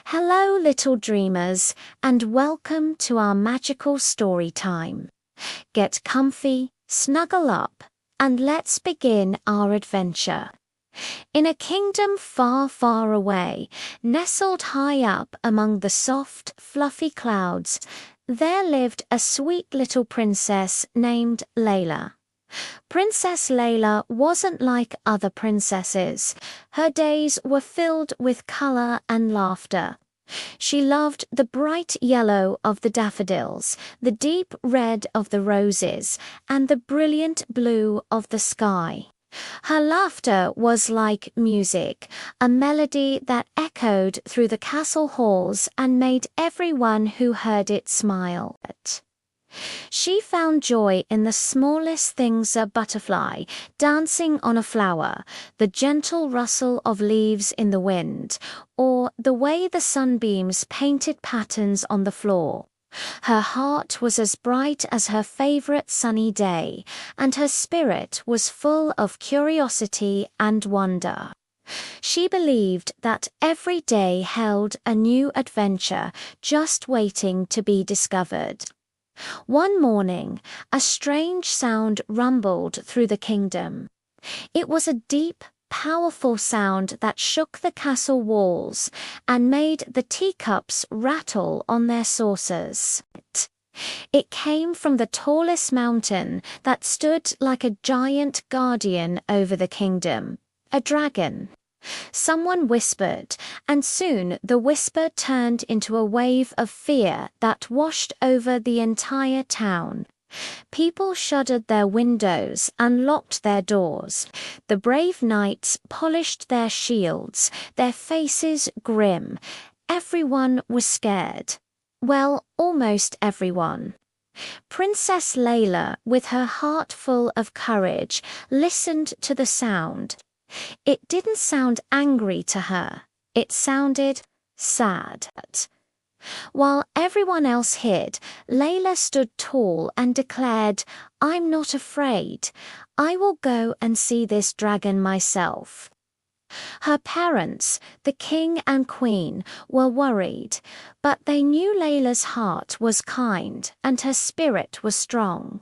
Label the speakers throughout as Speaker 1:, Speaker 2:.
Speaker 1: Hello, little dreamers, and welcome to our magical story time. Get comfy, snuggle up, and let's begin our adventure. In a kingdom far, far away, nestled high up among the soft, fluffy clouds, there lived a sweet little princess named Layla. Princess Layla wasn't like other princesses. Her days were filled with color and laughter. She loved the bright yellow of the daffodils, the deep red of the roses, and the brilliant blue of the sky. Her laughter was like music, a melody that echoed through the castle halls and made everyone who heard it smile. She found joy in the smallest things: a butterfly dancing on a flower, the gentle rustle of leaves in the wind, or the way the sunbeams painted patterns on the floor. Her heart was as bright as her favorite sunny day, and her spirit was full of curiosity and wonder. She believed that every day held a new adventure just waiting to be discovered. One morning, a strange sound rumbled through the kingdom. It was a deep, powerful sound that shook the castle walls and made the teacups rattle on their saucers. It came from the tallest mountain that stood like a giant guardian over the kingdom, a dragon. Someone whispered, and soon the whisper turned into a wave of fear that washed over the entire town. People shuttered their windows and locked their doors. The brave knights polished their shields, their faces grim. Everyone was scared. Well, almost everyone. Princess Layla, with her heart full of courage, listened to the sound. It didn't sound angry to her. It sounded sad. While everyone else hid, Layla stood tall and declared, "I'm not afraid. I will go and see this dragon myself." Her parents, the king and queen, were worried, but they knew Layla's heart was kind and her spirit was strong.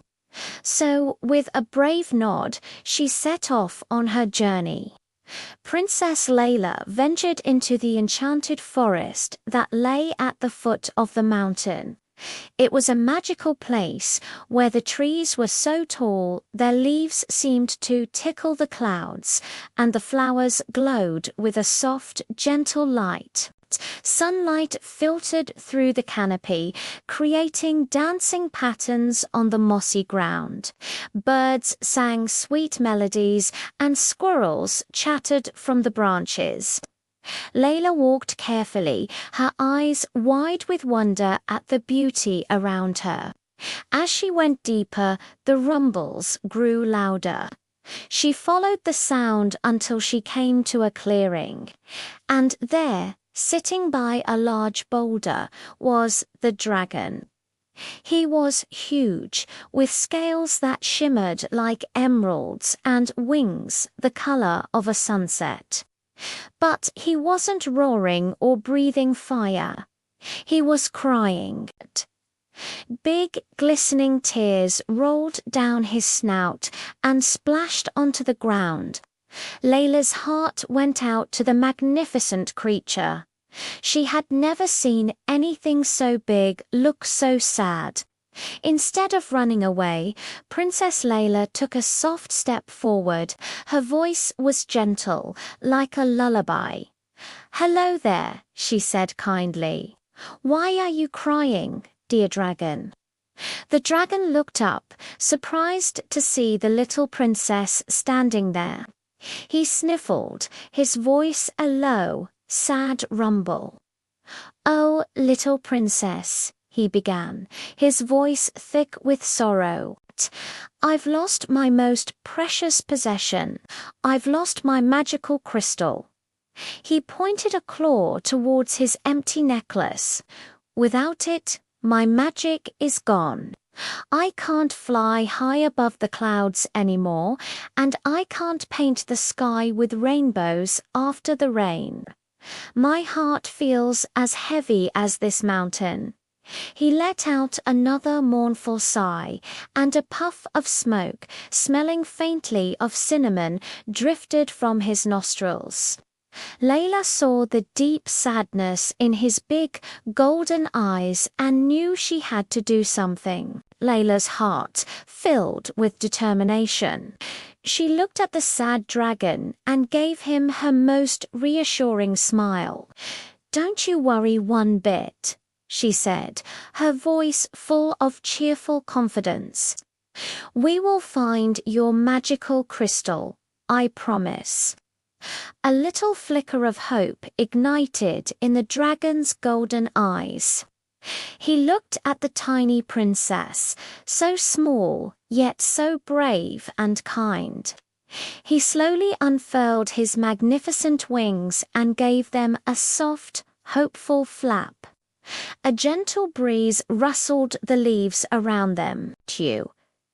Speaker 1: So, with a brave nod, she set off on her journey. Princess Layla ventured into the enchanted forest that lay at the foot of the mountain. It was a magical place where the trees were so tall their leaves seemed to tickle the clouds, and the flowers glowed with a soft, gentle light. Sunlight filtered through the canopy, creating dancing patterns on the mossy ground. Birds sang sweet melodies, and squirrels chattered from the branches. Layla walked carefully, her eyes wide with wonder at the beauty around her. As she went deeper, the rumbles grew louder. She followed the sound until she came to a clearing, and there, sitting by a large boulder, was the dragon. He was huge, with scales that shimmered like emeralds and wings the color of a sunset. But he wasn't roaring or breathing fire. He was crying. Big, glistening tears rolled down his snout and splashed onto the ground. Layla's heart went out to the magnificent creature. She had never seen anything so big look so sad. Instead of running away, Princess Layla took a soft step forward. Her voice was gentle, like a lullaby. "Hello there," she said kindly. "Why are you crying, dear dragon?" The dragon looked up, surprised to see the little princess standing there. He sniffled, his voice a low, sad rumble. "Oh, little princess," he began, his voice thick with sorrow. "I've lost my most precious possession. I've lost my magical crystal." He pointed a claw towards his empty necklace. "Without it, my magic is gone. I can't fly high above the clouds anymore, and I can't paint the sky with rainbows after the rain." My heart feels as heavy as this mountain." He let out another mournful sigh, and a puff of smoke, smelling faintly of cinnamon, drifted from his nostrils. Layla saw the deep sadness in his big, golden eyes and knew she had to do something. Layla's heart filled with determination. She looked at the sad dragon and gave him her most reassuring smile. "Don't you worry one bit," she said, her voice full of cheerful confidence. "We will find your magical crystal, I promise." A little flicker of hope ignited in the dragon's golden eyes. He looked at the tiny princess, so small, yet so brave and kind. He slowly unfurled his magnificent wings and gave them a soft, hopeful flap. A gentle breeze rustled the leaves around them.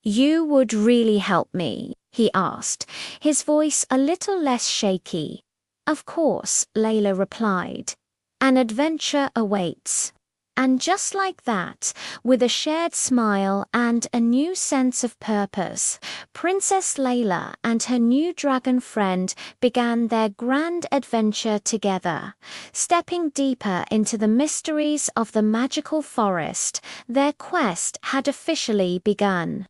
Speaker 1: "You would really help me?" he asked, his voice a little less shaky. "Of course," Layla replied. "An adventure awaits." And just like that, with a shared smile and a new sense of purpose, Princess Layla and her new dragon friend began their grand adventure together. Stepping deeper into the mysteries of the magical forest, their quest had officially begun.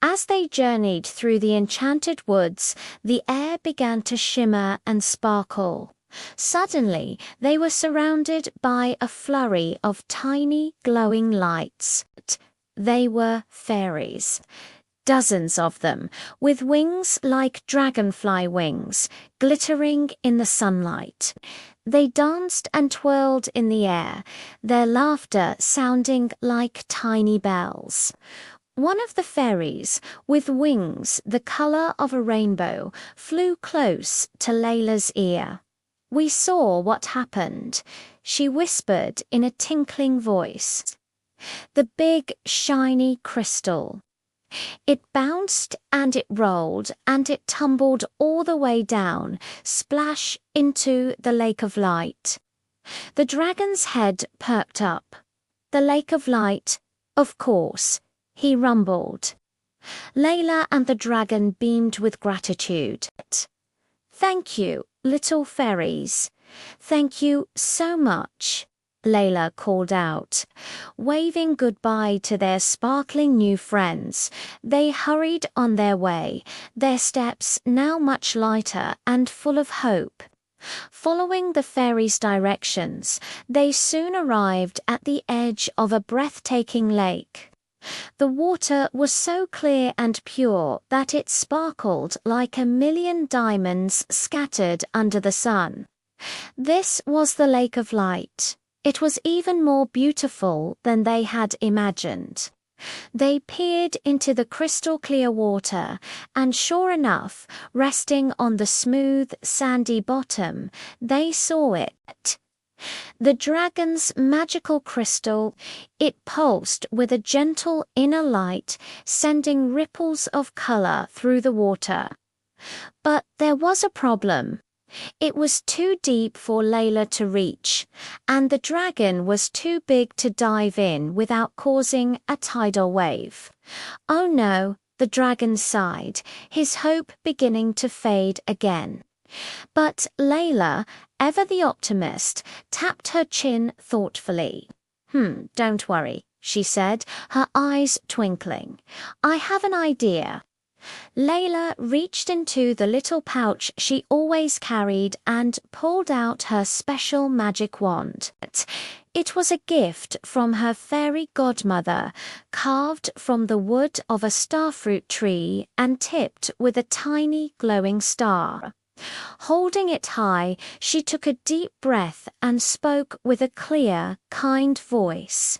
Speaker 1: As they journeyed through the enchanted woods, the air began to shimmer and sparkle. Suddenly, they were surrounded by a flurry of tiny, glowing lights. They were fairies. Dozens of them, with wings like dragonfly wings, glittering in the sunlight. They danced and twirled in the air, their laughter sounding like tiny bells. One of the fairies, with wings the color of a rainbow, flew close to Layla's ear. "We saw what happened," she whispered in a tinkling voice. "The big, shiny crystal. It bounced and it rolled and it tumbled all the way down, splash into the lake of light." The dragon's head perked up. "The lake of light, of course," he rumbled. Layla and the dragon beamed with gratitude. "Thank you, little fairies. Thank you so much," Layla called out. Waving goodbye to their sparkling new friends, they hurried on their way, their steps now much lighter and full of hope. Following the fairies' directions, they soon arrived at the edge of a breathtaking lake. The water was so clear and pure that it sparkled like a million diamonds scattered under the sun. This was the Lake of Light. It was even more beautiful than they had imagined. They peered into the crystal clear water, and sure enough, resting on the smooth, sandy bottom, they saw it. The dragon's magical crystal, it pulsed with a gentle inner light, sending ripples of color through the water. But there was a problem. It was too deep for Layla to reach, and the dragon was too big to dive in without causing a tidal wave. "Oh no," the dragon sighed, his hope beginning to fade again. But Layla, ever the optimist, tapped her chin thoughtfully. Don't worry," she said, her eyes twinkling. "I have an idea." Layla reached into the little pouch she always carried and pulled out her special magic wand. It was a gift from her fairy godmother, carved from the wood of a starfruit tree and tipped with a tiny glowing star. Holding it high, she took a deep breath and spoke with a clear, kind voice.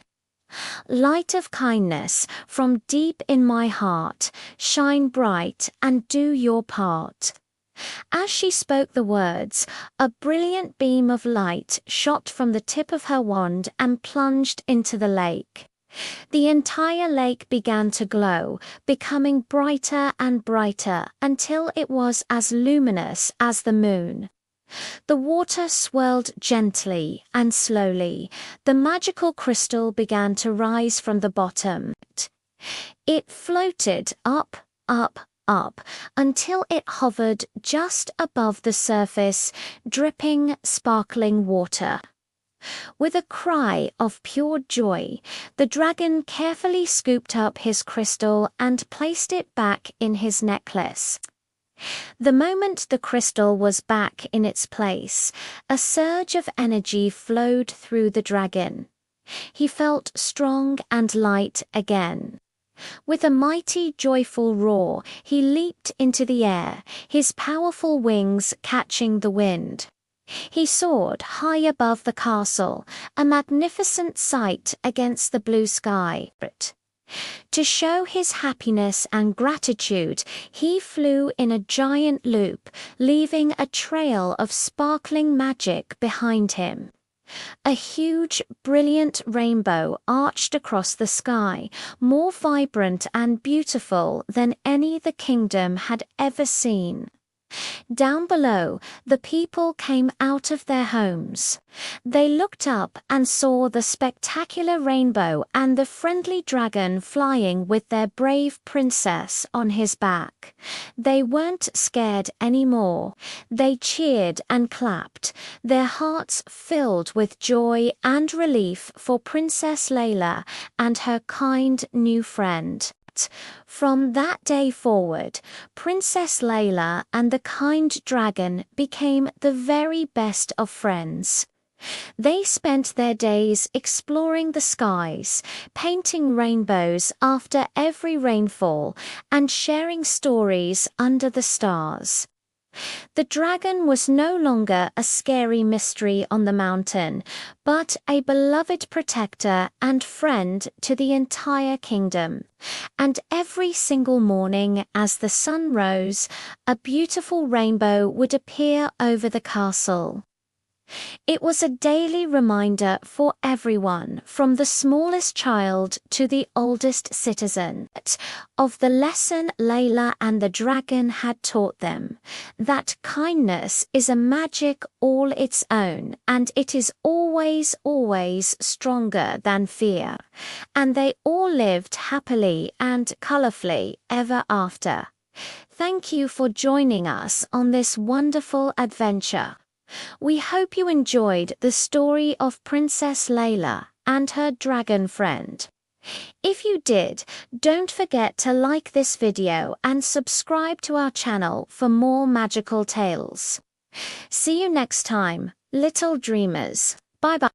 Speaker 1: "Light of kindness, from deep in my heart, shine bright and do your part." As she spoke the words, a brilliant beam of light shot from the tip of her wand and plunged into the lake. The entire lake began to glow, becoming brighter and brighter until it was as luminous as the moon. The water swirled gently and slowly. The magical crystal began to rise from the bottom. It floated up, up, up, until it hovered just above the surface, dripping, sparkling water. With a cry of pure joy, the dragon carefully scooped up his crystal and placed it back in his necklace. The moment the crystal was back in its place, a surge of energy flowed through the dragon. He felt strong and light again. With a mighty, joyful roar, he leaped into the air, his powerful wings catching the wind. He soared high above the castle, a magnificent sight against the blue sky. To show his happiness and gratitude, he flew in a giant loop, leaving a trail of sparkling magic behind him. A huge, brilliant rainbow arched across the sky, more vibrant and beautiful than any the kingdom had ever seen. Down below, the people came out of their homes. They looked up and saw the spectacular rainbow and the friendly dragon flying with their brave princess on his back. They weren't scared anymore. They cheered and clapped, their hearts filled with joy and relief for Princess Layla and her kind new friend. From that day forward, Princess Layla and the kind dragon became the very best of friends. They spent their days exploring the skies, painting rainbows after every rainfall, and sharing stories under the stars. The dragon was no longer a scary mystery on the mountain, but a beloved protector and friend to the entire kingdom. And every single morning as the sun rose, a beautiful rainbow would appear over the castle. It was a daily reminder for everyone, from the smallest child to the oldest citizen, of the lesson Layla and the dragon had taught them, that kindness is a magic all its own, and it is always, always stronger than fear. And they all lived happily and colorfully ever after. Thank you for joining us on this wonderful adventure. We hope you enjoyed the story of Princess Layla and her dragon friend. If you did, don't forget to like this video and subscribe to our channel for more magical tales. See you next time, little dreamers. Bye-bye.